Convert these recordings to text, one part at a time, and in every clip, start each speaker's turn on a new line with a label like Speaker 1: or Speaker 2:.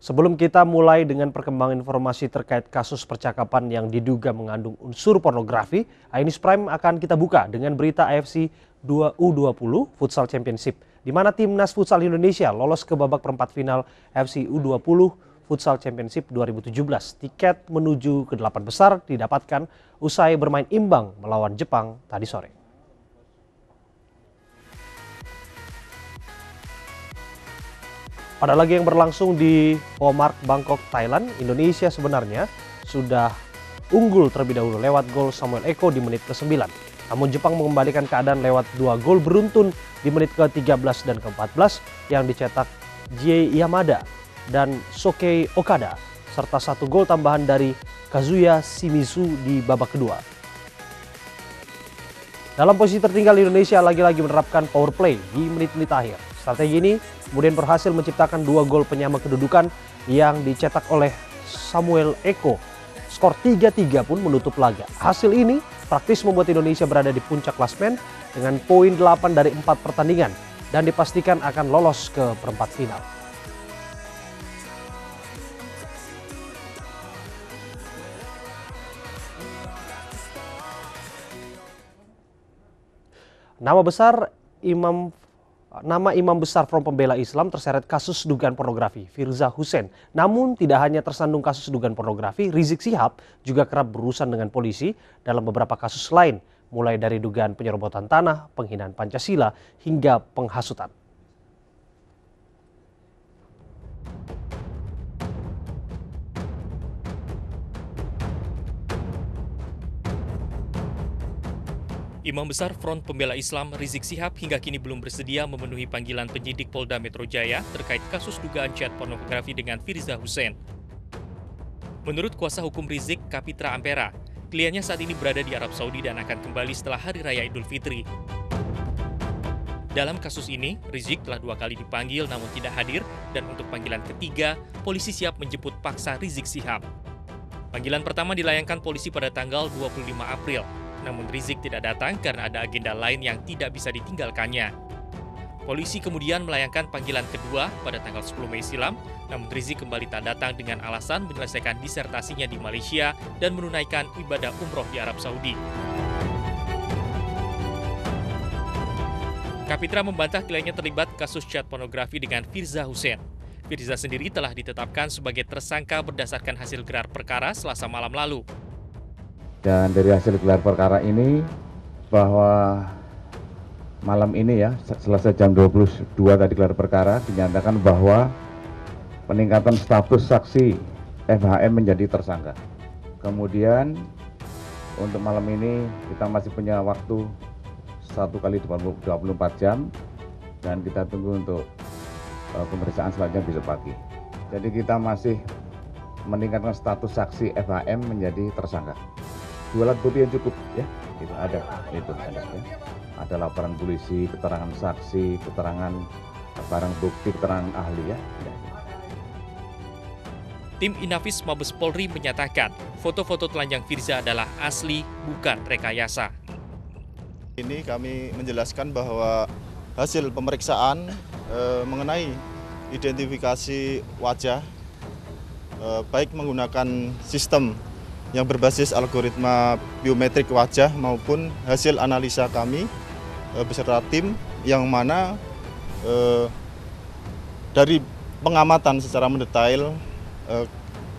Speaker 1: Sebelum kita mulai dengan perkembangan informasi terkait kasus percakapan yang diduga mengandung unsur pornografi, Ainis Prime akan kita buka dengan berita AFC U20 Futsal Championship, di mana timnas futsal Indonesia lolos ke babak perempat final AFC U20 Futsal Championship 2017. Tiket menuju ke 8 besar didapatkan usai bermain imbang melawan Jepang tadi sore. Pada laga yang berlangsung di Pomark, Bangkok, Thailand, Indonesia sebenarnya sudah unggul terlebih dahulu lewat gol Samuel Eko di menit ke-9. Namun Jepang mengembalikan keadaan lewat 2 gol beruntun di menit ke-13 dan ke-14 yang dicetak Jie Yamada dan Sokei Okada, serta 1 gol tambahan dari Kazuya Shimizu di babak kedua. Dalam posisi tertinggal, Indonesia lagi-lagi menerapkan power play di menit-menit akhir. Strategi ini kemudian berhasil menciptakan 2 gol penyama kedudukan yang dicetak oleh Samuel Eko. Skor 3-3 pun menutup laga. Hasil ini praktis membuat Indonesia berada di puncak klasmen dengan poin 8 dari 4 pertandingan dan dipastikan akan lolos ke perempat final. Nama Imam Besar Front Pembela Islam terseret kasus dugaan pornografi, Firza Hussein. Namun tidak hanya tersandung kasus dugaan pornografi, Rizik Syihab juga kerap berurusan dengan polisi dalam beberapa kasus lain, mulai dari dugaan penyerobotan tanah, penghinaan Pancasila, hingga penghasutan.
Speaker 2: Imam Besar Front Pembela Islam Rizik Syihab hingga kini belum bersedia memenuhi panggilan penyidik Polda Metro Jaya terkait kasus dugaan chat pornografi dengan Firza Hussein. Menurut kuasa hukum Rizik, Kapitra Ampera, kliennya saat ini berada di Arab Saudi dan akan kembali setelah Hari Raya Idul Fitri. Dalam kasus ini, Rizik telah 2 kali dipanggil namun tidak hadir, dan untuk panggilan ketiga, polisi siap menjemput paksa Rizik Syihab. Panggilan pertama dilayangkan polisi pada tanggal 25 April. Namun Rizik tidak datang karena ada agenda lain yang tidak bisa ditinggalkannya. Polisi kemudian melayangkan panggilan kedua pada tanggal 10 Mei silam, namun Rizik kembali tak datang dengan alasan menyelesaikan disertasinya di Malaysia dan menunaikan ibadah umroh di Arab Saudi. Kapitra membantah kliennya terlibat kasus chat pornografi dengan Firza Hussein. Firza sendiri telah ditetapkan sebagai tersangka berdasarkan hasil gelar perkara Selasa malam lalu.
Speaker 3: Dan dari hasil gelar perkara ini, bahwa malam ini ya, selesai jam 22 tadi gelar perkara, dinyatakan bahwa peningkatan status saksi FHM menjadi tersangka. Kemudian untuk malam ini kita masih punya waktu 1 kali 24 jam, dan kita tunggu untuk pemeriksaan selanjutnya besok pagi. Jadi kita masih meningkatkan status saksi FHM menjadi tersangka. 2 alat bukti yang cukup ya, itu ada ya. Ada laporan polisi, keterangan saksi, keterangan barang bukti, keterangan ahli ya.
Speaker 2: Tim Inafis Mabes Polri menyatakan foto-foto telanjang Firza adalah asli, bukan rekayasa.
Speaker 4: Ini kami menjelaskan bahwa hasil pemeriksaan mengenai identifikasi wajah baik menggunakan sistem yang berbasis algoritma biometrik wajah maupun hasil analisa kami beserta tim, yang mana dari pengamatan secara mendetail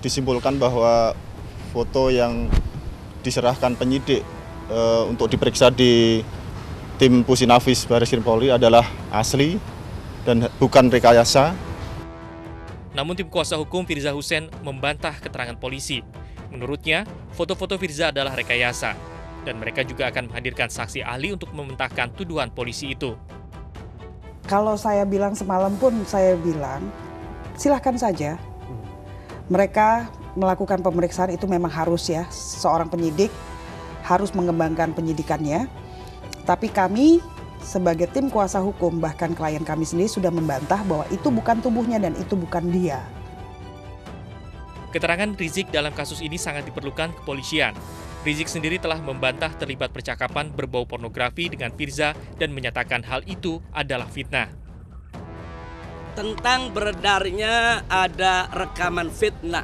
Speaker 4: disimpulkan bahwa foto yang diserahkan penyidik untuk diperiksa di tim Pusinafis Barreskrim Polri adalah asli dan bukan rekayasa.
Speaker 2: Namun tim kuasa hukum Firza Hussein membantah keterangan polisi. Menurutnya, foto-foto Firza adalah rekayasa, dan mereka juga akan menghadirkan saksi ahli untuk mementahkan tuduhan polisi itu.
Speaker 5: Kalau saya bilang semalam pun saya bilang, silahkan saja. Mereka melakukan pemeriksaan itu memang harus ya, seorang penyidik harus mengembangkan penyidikannya. Tapi kami sebagai tim kuasa hukum, bahkan klien kami sendiri sudah membantah bahwa itu bukan tubuhnya dan itu bukan dia.
Speaker 2: Keterangan Rizik dalam kasus ini sangat diperlukan kepolisian. Rizik sendiri telah membantah terlibat percakapan berbau pornografi dengan Firza dan menyatakan hal itu adalah fitnah.
Speaker 6: tentang beredarnya ada rekaman fitnah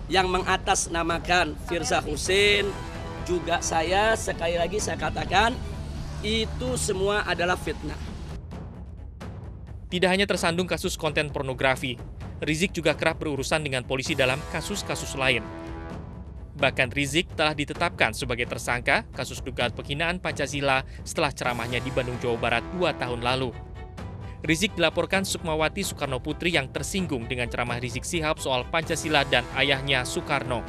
Speaker 6: yang mengatasnamakan Firza Husein, juga saya, sekali lagi saya katakan, itu semua adalah fitnah.
Speaker 2: Tidak hanya tersandung kasus konten pornografi, Rizik juga kerap berurusan dengan polisi dalam kasus-kasus lain. Bahkan Rizik telah ditetapkan sebagai tersangka kasus dugaan penghinaan Pancasila setelah ceramahnya di Bandung, Jawa Barat 2 tahun lalu. Rizik dilaporkan Sukmawati Soekarno Putri yang tersinggung dengan ceramah Rizik Shihab soal Pancasila dan ayahnya Soekarno.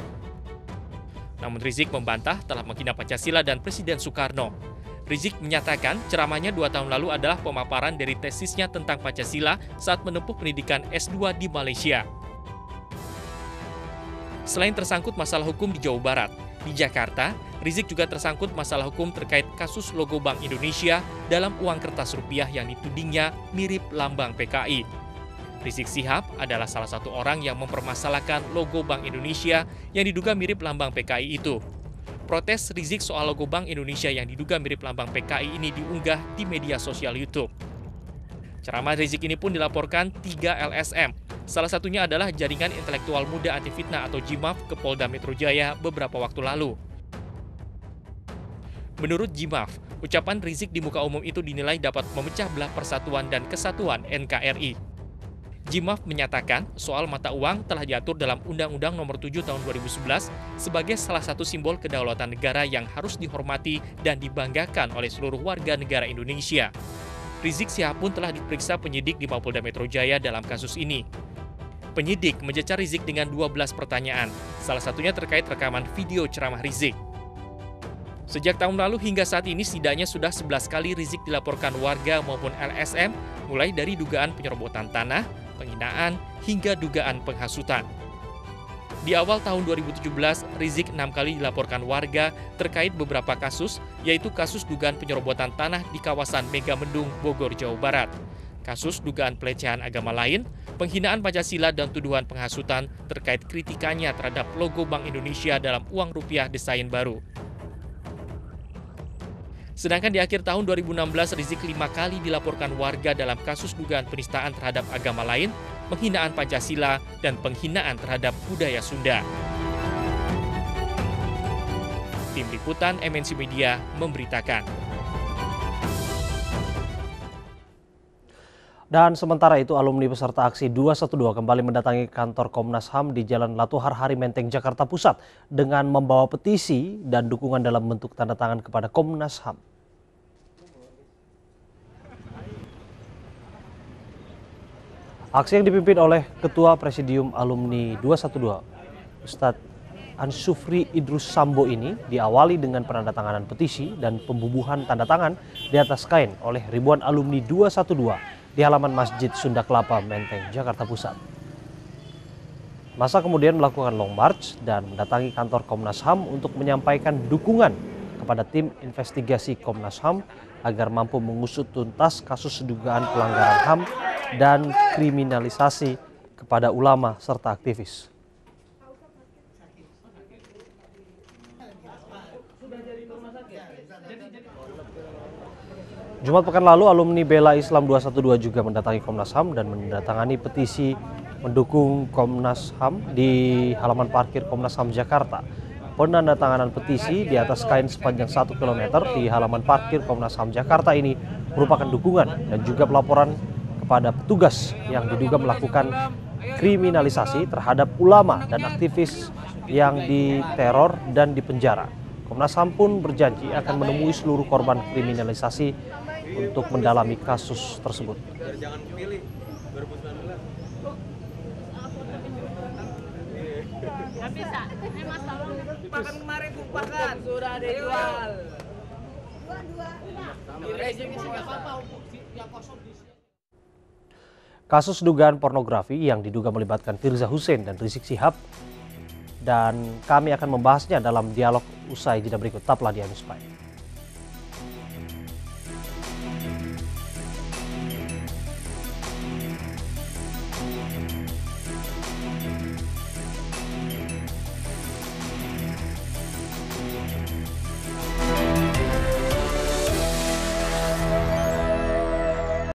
Speaker 2: Namun Rizik membantah telah menghina Pancasila dan Presiden Soekarno. Rizik menyatakan ceramahnya 2 tahun lalu adalah pemaparan dari tesisnya tentang Pancasila saat menempuh pendidikan S2 di Malaysia. Selain tersangkut masalah hukum di Jawa Barat, di Jakarta, Rizik juga tersangkut masalah hukum terkait kasus logo Bank Indonesia dalam uang kertas rupiah yang ditudingnya mirip lambang PKI. Rizik Shihab adalah salah satu orang yang mempermasalahkan logo Bank Indonesia yang diduga mirip lambang PKI itu. Protes Rizik soal logo Bank Indonesia yang diduga mirip lambang PKI ini diunggah di media sosial YouTube. Ceramah Rizik ini pun dilaporkan 3 LSM. Salah satunya adalah Jaringan Intelektual Muda Anti Fitnah atau JIMAF ke Polda Metro Jaya beberapa waktu lalu. Menurut JIMAF, ucapan Rizik di muka umum itu dinilai dapat memecah belah persatuan dan kesatuan NKRI. JIMAF menyatakan soal mata uang telah diatur dalam Undang-Undang Nomor 7 Tahun 2011 sebagai salah satu simbol kedaulatan negara yang harus dihormati dan dibanggakan oleh seluruh warga negara Indonesia. Rizik Shihab pun telah diperiksa penyidik di Mapolda Metro Jaya dalam kasus ini. Penyidik mencecar Rizik dengan 12 pertanyaan, salah satunya terkait rekaman video ceramah Rizik. Sejak tahun lalu hingga saat ini setidaknya sudah 11 kali Rizik dilaporkan warga maupun LSM, mulai dari dugaan penyerobotan tanah, penghinaan, hingga dugaan penghasutan. Di awal tahun 2017, Rizik 6 kali dilaporkan warga terkait beberapa kasus, yaitu kasus dugaan penyerobotan tanah di kawasan Megamendung, Bogor, Jawa Barat, kasus dugaan pelecehan agama lain, penghinaan Pancasila dan tuduhan penghasutan terkait kritikannya terhadap logo Bank Indonesia dalam uang rupiah desain baru. Sedangkan di akhir tahun 2016, Rizik 5 kali dilaporkan warga dalam kasus dugaan penistaan terhadap agama lain, penghinaan Pancasila, dan penghinaan terhadap budaya Sunda. Tim Liputan MNC Media memberitakan.
Speaker 1: Dan sementara itu, alumni peserta aksi 212 kembali mendatangi kantor Komnas HAM di Jalan Latuhar Hari Menteng, Jakarta Pusat dengan membawa petisi dan dukungan dalam bentuk tanda tangan kepada Komnas HAM. Aksi yang dipimpin oleh Ketua Presidium Alumni 212, Ustadz Ansufri Idrus Sambo ini diawali dengan penandatanganan petisi dan pembubuhan tanda tangan di atas kain oleh ribuan alumni 212 di halaman Masjid Sunda Kelapa, Menteng, Jakarta Pusat. Masa kemudian melakukan long march dan mendatangi kantor Komnas HAM untuk menyampaikan dukungan kepada tim investigasi Komnas HAM agar mampu mengusut tuntas kasus dugaan pelanggaran HAM dan kriminalisasi kepada ulama serta aktivis. Jumat pekan lalu, alumni Bela Islam 212 juga mendatangi Komnas HAM dan menandatangani petisi mendukung Komnas HAM di halaman parkir Komnas HAM Jakarta. Penandatanganan petisi di atas kain sepanjang 1 km di halaman parkir Komnas HAM Jakarta ini merupakan dukungan dan juga pelaporan kepada petugas yang diduga melakukan kriminalisasi terhadap ulama dan aktivis yang diteror dan dipenjara. Komnas HAM pun berjanji akan menemui seluruh korban kriminalisasi untuk mendalami kasus tersebut.
Speaker 7: Jangan pilih 2019. Gak bisa. Ini Mas tolong. Pakan kemarin kupakan. Sudah dijual.
Speaker 1: Kasus dugaan pornografi yang diduga melibatkan Firza Husein dan Rizik Shihab, dan kami akan membahasnya dalam dialog usai jeda berikut. Tetaplah di Anu Spy.